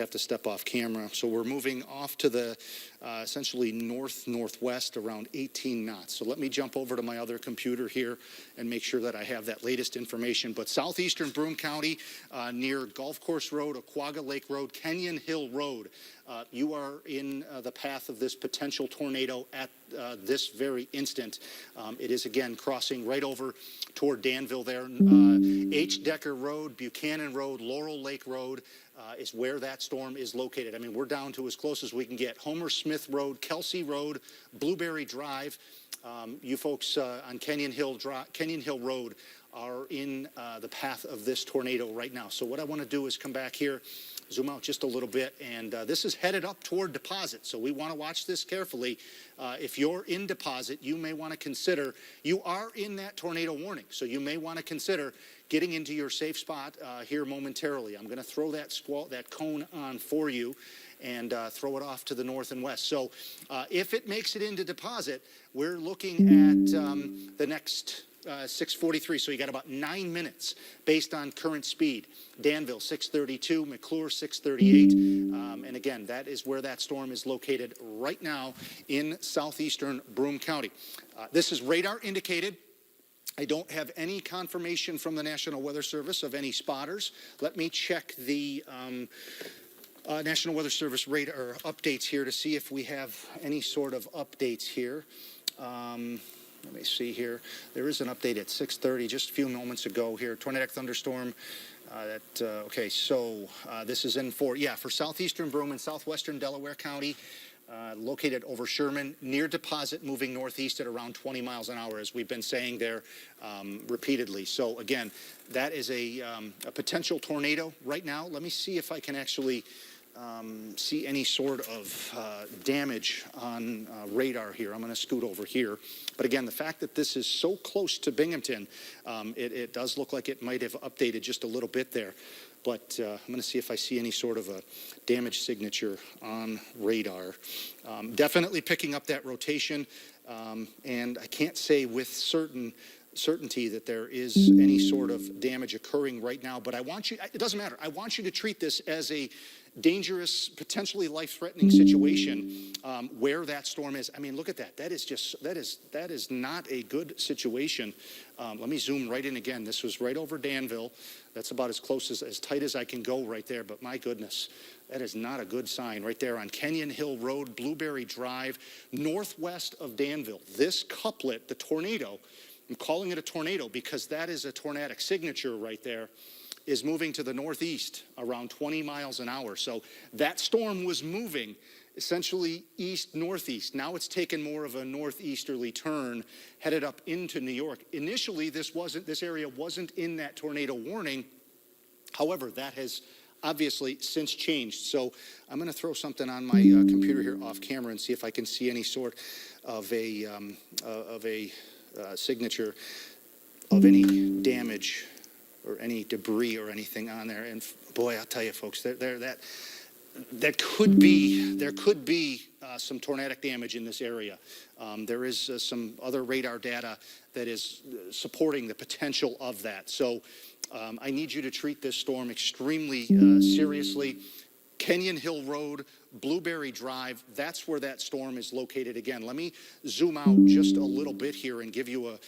have to step off camera. So we're moving off to the essentially northwest around 18 knots. So let me jump over to my other computer here and make sure that I have that latest information. But southeastern Broome County, near Golf Course Road, Aquaga Lake Road, Kenyon Hill Road, you are in the path of this potential tornado at this very instant. It is again crossing right over toward Danville there. H. Decker Road, Buchanan Road, Laurel Lake Road is where that storm is located. I mean, we're down to as close as we can get. Homer Smith Road, Kelsey Road, Blueberry Drive. You folks on Kenyon Hill Road are in the path of this tornado right now. So what I want to do is come back here, zoom out just a little bit, and this is headed up toward Deposit. So we want to watch this carefully. If you're in Deposit, you may want to consider, you are in that tornado warning, so you may want to consider getting into your safe spot here momentarily. I'm going to throw that cone on for you and throw it off to the north and west. So if it makes it into Deposit, we're looking at the next 6:43, so you got about 9 minutes based on current speed. Danville 6:32, McClure 6:38, and again, that is where that storm is located right now in southeastern Broome County. This is radar indicated. I don't have any confirmation from the National Weather Service of any spotters. Let me check the National Weather Service radar updates here to see if we have any sort of updates here. Let me see here. There is an update at 6:30, just a few moments ago here. Tornadic thunderstorm. Okay, so this is in for southeastern Broome and southwestern Delaware County, located over Sherman, near Deposit, moving northeast at around 20 miles an hour, as we've been saying there repeatedly. So again, that is a potential tornado right now. Let me see if I can actually see any sort of damage on radar here. I'm going to scoot over here. But again, the fact that this is so close to Binghamton, it does look like it might have updated just a little bit there. But I'm going to see if I see any sort of a damage signature on radar. Definitely picking up that rotation, and I can't say with certainty that there is any sort of damage occurring right now, but I want you, it doesn't matter, I want you to treat this as a dangerous, potentially life-threatening situation where that storm is. I mean, look at that. That is not a good situation. Let me zoom right in again. This was right over Danville. That's about as close as tight as I can go right there, but my goodness, that is not a good sign right there on Kenyon Hill Road, Blueberry Drive, northwest of Danville. This couplet, the tornado, I'm calling it a tornado because that is a tornadic signature right there, is moving to the northeast around 20 miles an hour. So that storm was moving essentially east-northeast. Now it's taken more of a northeasterly turn, headed up into New York. Initially, this area wasn't in that tornado warning. However, that has obviously since changed. So I'm going to throw something on my computer here off camera and see if I can see any sort of a signature of any damage or any debris or anything on there. And boy, I'll tell you folks, there could be some tornadic damage in this area. There is some other radar data that is supporting the potential of that. So I need you to treat this storm extremely seriously. Kenyon Hill Road, Blueberry Drive, that's where that storm is located. Again, let me zoom out just a little bit here and give you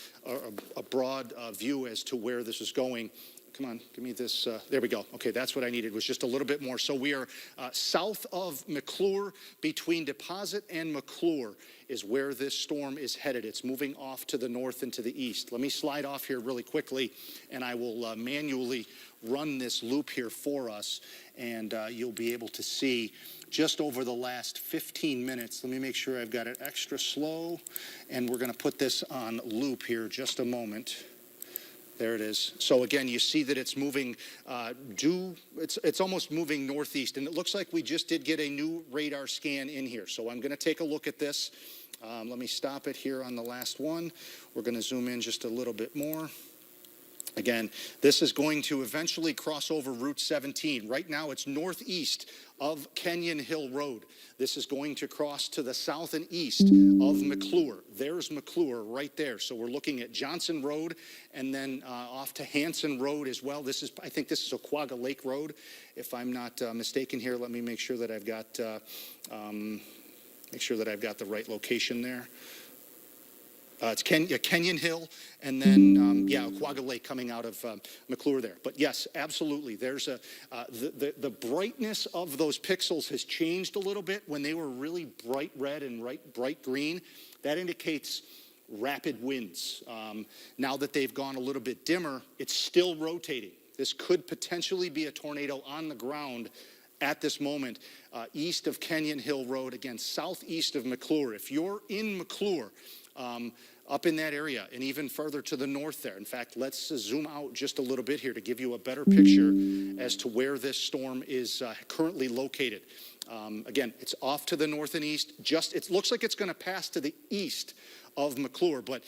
a broad view as to where this is going. Come on, give me this. There we go. Okay, that's what I needed, was just a little bit more. So we are south of McClure, between Deposit and McClure is where this storm is headed. It's moving off to the north and to the east. Let me slide off here really quickly, and I will manually run this loop here for us, and you'll be able to see just over the last 15 minutes. Let me make sure I've got it extra slow, and we're going to put this on loop here just a moment. There it is. So again, you see that it's moving it's almost moving northeast, and it looks like we just did get a new radar scan in here. So I'm going to take a look at this. Let me stop it here on the last one. We're going to zoom in just a little bit more. Again, this is going to eventually cross over Route 17. Right now, it's northeast of Kenyon Hill Road. This is going to cross to the south and east of McClure. There's McClure right there. So we're looking at Johnson Road and then off to Hanson Road as well. This is, I think this is Oquaga Lake Road. If I'm not mistaken here, let me make sure that I've got the right location there. It's Kenyon Hill, and then, Oquaga Lake coming out of McClure there. But yes, absolutely. There's the brightness of those pixels has changed a little bit. When they were really bright red and bright green, that indicates rapid winds. Now that they've gone a little bit dimmer, it's still rotating. This could potentially be a tornado on the ground at this moment, east of Kenyon Hill Road, again, southeast of McClure. If you're in McClure, up in that area and even further to the north there. In fact, let's zoom out just a little bit here to give you a better picture as to where this storm is currently located. Again, it's off to the north and east. It looks like it's going to pass to the east of McClure, but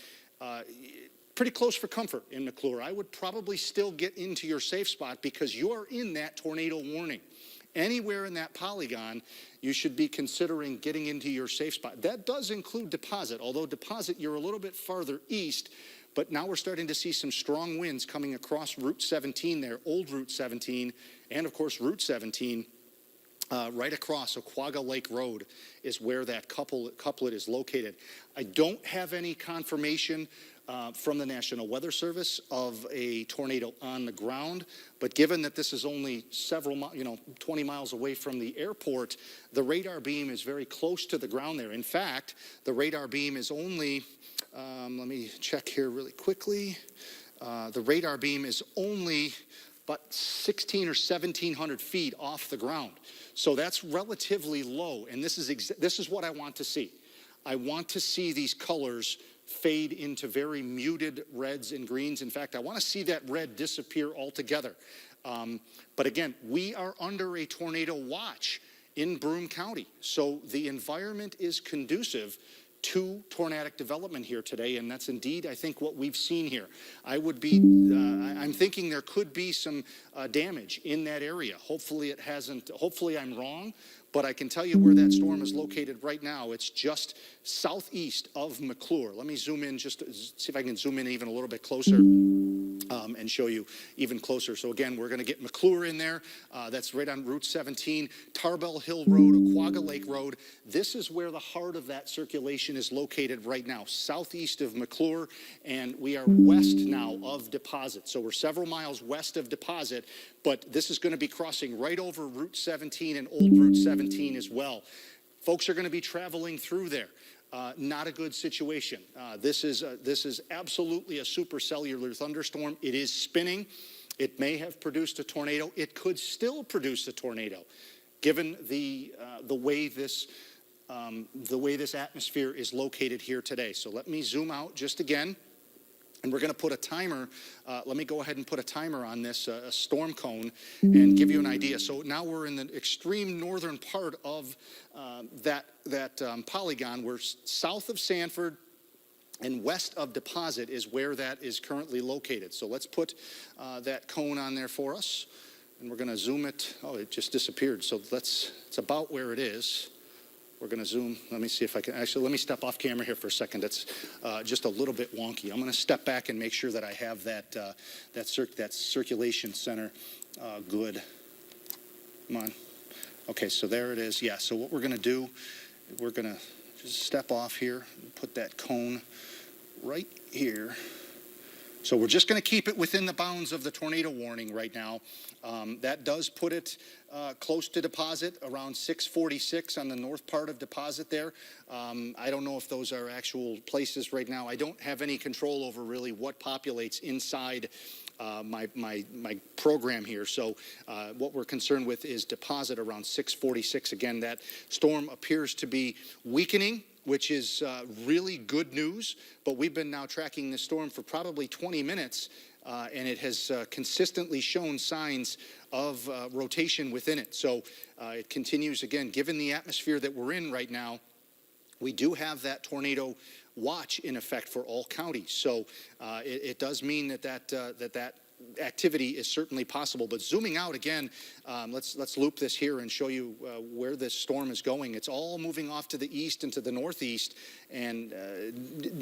pretty close for comfort in McClure. I would probably still get into your safe spot because you're in that tornado warning. Anywhere in that polygon, you should be considering getting into your safe spot. That does include Deposit, although Deposit, you're a little bit farther east, but now we're starting to see some strong winds coming across Route 17 there, old Route 17, and of course Route 17, right across Oquaga Lake Road is where that couplet is located. I don't have any confirmation from the National Weather Service of a tornado on the ground, but given that this is only 20 miles away from the airport, the radar beam is very close to the ground there. In fact, the radar beam is only, let me check here really quickly. The radar beam is only about 1,600 or 1,700 feet off the ground. So that's relatively low, and this is what I want to see. I want to see these colors fade into very muted reds and greens. In fact, I want to see that red disappear altogether. But again, we are under a tornado watch in Broome County. So the environment is conducive to tornadic development here today, and that's indeed, I think, what we've seen here. I'm thinking there could be some damage in that area. Hopefully it hasn't, hopefully I'm wrong, but I can tell you where that storm is located right now. It's just southeast of McClure. Let me zoom in, just to see if I can zoom in even a little bit closer. And show you even closer. So again, we're going to get McClure in there. That's right on Route 17, Tarbell Hill Road, Oquaga Lake Road. This is where the heart of that circulation is located right now, southeast of McClure, and we are west now of Deposit. So we're several miles west of Deposit, but this is going to be crossing right over Route 17 and Old Route 17 as well. Folks are going to be traveling through there. Not a good situation. This is absolutely a supercellular thunderstorm. It is spinning. It may have produced a tornado. It could still produce a tornado, given the way this atmosphere is located here today. So let me zoom out just again. And we're going to put a timer. Let me go ahead and put a timer on this storm cone and give you an idea. So now we're in the extreme northern part of that polygon. We're south of Sanford and west of Deposit is where that is currently located. So let's put that cone on there for us. And we're going to zoom it. Oh, it just disappeared. So it's about where it is. We're going to zoom. Let me see if I can. Actually, let me step off camera here for a second. That's just a little bit wonky. I'm going to step back and make sure that I have that circulation center good. Come on. Okay, so there it is. Yeah, so what we're going to do, we're going to just step off here and put that cone right here. So we're just going to keep it within the bounds of the tornado warning right now. That does put it close to Deposit, around 646 on the north part of Deposit there. I don't know if those are actual places right now. I don't have any control over really what populates inside my program here. So what we're concerned with is Deposit around 646. Again, that storm appears to be weakening, which is really good news. But we've been now tracking this storm for probably 20 minutes, and it has consistently shown signs of rotation within it. So it continues, again, given the atmosphere that we're in right now, we do have that tornado watch in effect for all counties. So it does mean that activity is certainly possible. But zooming out again, let's loop this here and show you where this storm is going. It's all moving off to the east and to the northeast, and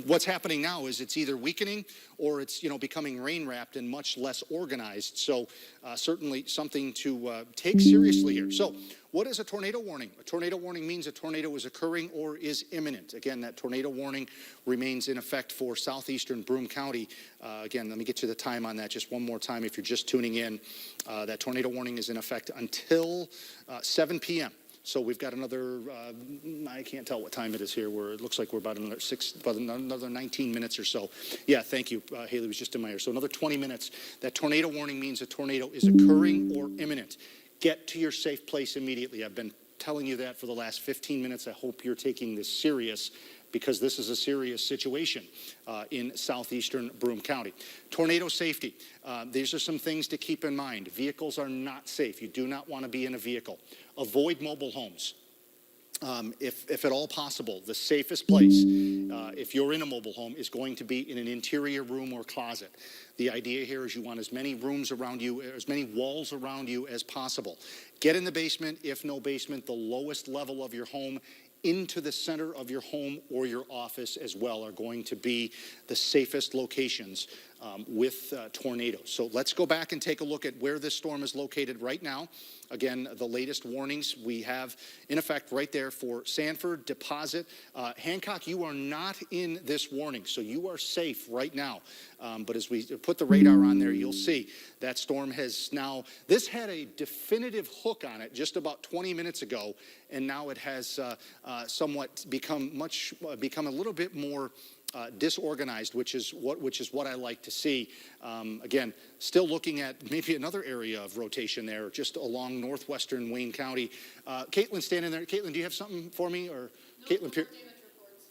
what's happening now is it's either weakening or it's becoming rain wrapped and much less organized. So certainly something to take seriously here. So what is a tornado warning? A tornado warning means a tornado is occurring or is imminent. Again, that tornado warning remains in effect for southeastern Broome County. Again, let me get you the time on that just one more time if you're just tuning in. That tornado warning is in effect until 7 p.m. So we've got another, I can't tell what time it is here. It looks like we're about another 19 minutes or so. Yeah, thank you. Haley was just in my ear. So another 20 minutes. That tornado warning means a tornado is occurring or imminent. Get to your safe place immediately. I've been telling you that for the last 15 minutes. I hope you're taking this serious, because this is a serious situation in southeastern Broome County. Tornado safety. These are some things to keep in mind. Vehicles are not safe. You do not want to be in a vehicle. Avoid mobile homes. If at all possible, the safest place, if you're in a mobile home, is going to be in an interior room or closet. The idea here is you want as many rooms around you, as many walls around you as possible. Get in the basement, if no basement, the lowest level of your home. Into the center of your home or your office as well are going to be the safest locations with tornadoes. So let's go back and take a look at where this storm is located right now. Again, the latest warnings we have in effect right there for Sanford, Deposit. Hancock, you are not in this warning, so you are safe right now. But as we put the radar on there, you'll see that storm has now, this had a definitive hook on it just about 20 minutes ago, and now it has somewhat become a little bit more disorganized, which is what I like to see. Again, still looking at maybe another area of rotation there, just along northwestern Wayne County. Caitlin standing there. Caitlin, do you have something for me, or no, Caitlin?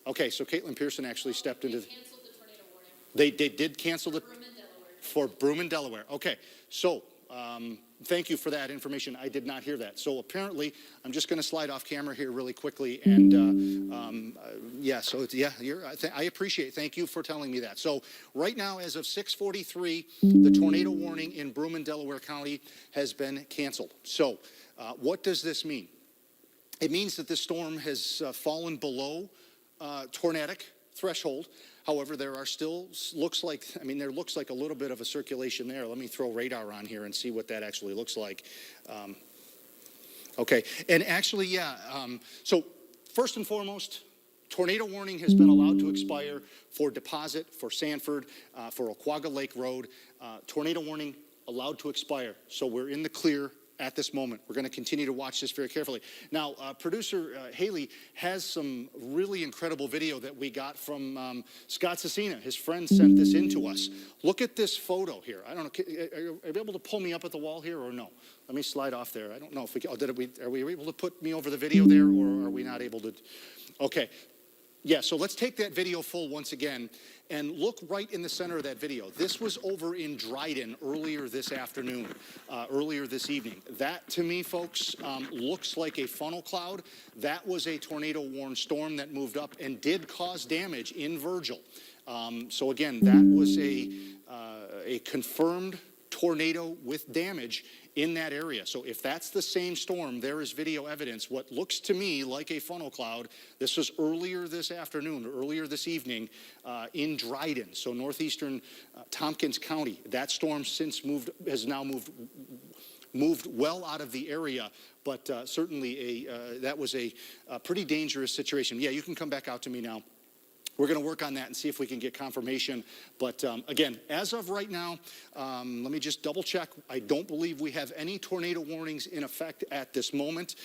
Okay, so Caitlin Pearson actually stepped into. They canceled the tornado warning. They did cancel the for Broome and Delaware. Okay, so. Thank you for that information. I did not hear that. So apparently, I'm just going to slide off camera here really quickly. And yeah, so I appreciate it. Thank you for telling me that. So right now, as of 6:43, the tornado warning in Broome and Delaware County has been canceled. So what does this mean? It means that this storm has fallen below tornadic threshold. However, there are still, looks like a little bit of a circulation there. Let me throw radar on here and see what that actually looks like. Okay, and actually, yeah, so first and foremost, tornado warning has been allowed to expire for Deposit, for Sanford, for Oquaga Lake Road. Tornado warning allowed to expire, so we're in the clear at this moment. We're going to continue to watch this very carefully. Now, producer Haley has some really incredible video that we got from Scott Cecina. His friend sent this in to us. Look at this photo here. I don't know, are you able to pull me up at the wall here or no? Let me slide off there. I don't know if are we able to put me over the video there, or are we not able to? Okay. Yeah, so let's take that video full once again and look right in the center of that video. This was over in Dryden earlier this afternoon, earlier this evening. That, to me, folks, looks like a funnel cloud. That was a tornado-warned storm that moved up and did cause damage in Virgil. So again, that was a confirmed tornado with damage in that area. So if that's the same storm, there is video evidence. What looks to me like a funnel cloud, this was earlier this afternoon, earlier this evening in Dryden, so northeastern Tompkins County. That storm since has now moved well out of the area, but certainly that was a pretty dangerous situation. Yeah, you can come back out to me now. We're going to work on that and see if we can get confirmation. But again, as of right now, let me just double check. I don't believe we have any tornado warnings in effect at this moment.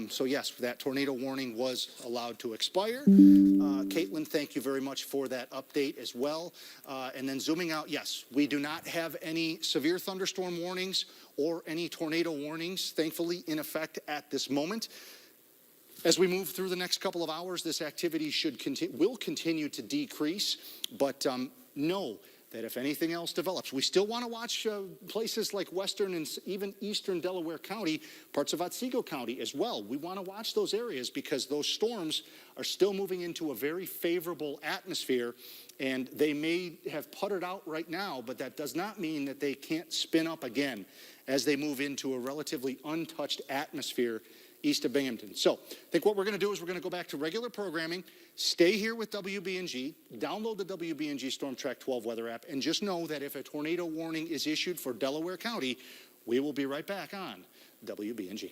So yes, that tornado warning was allowed to expire. Caitlin, thank you very much for that update as well. And then zooming out, yes, we do not have any severe thunderstorm warnings or any tornado warnings, thankfully, in effect at this moment. As we move through the next couple of hours, this activity will continue to decrease, but know that if anything else develops, we still want to watch places like western and even eastern Delaware County, parts of Otsego County as well. We want to watch those areas because those storms are still moving into a very favorable atmosphere, and they may have puttered out right now, but that does not mean that they can't spin up again as they move into a relatively untouched atmosphere east of Binghamton. So I think what we're going to do is we're going to go back to regular programming, stay here with WBNG, download the WBNG Storm Track 12 weather app, and just know that if a tornado warning is issued for Delaware County, we will be right back on WBNG.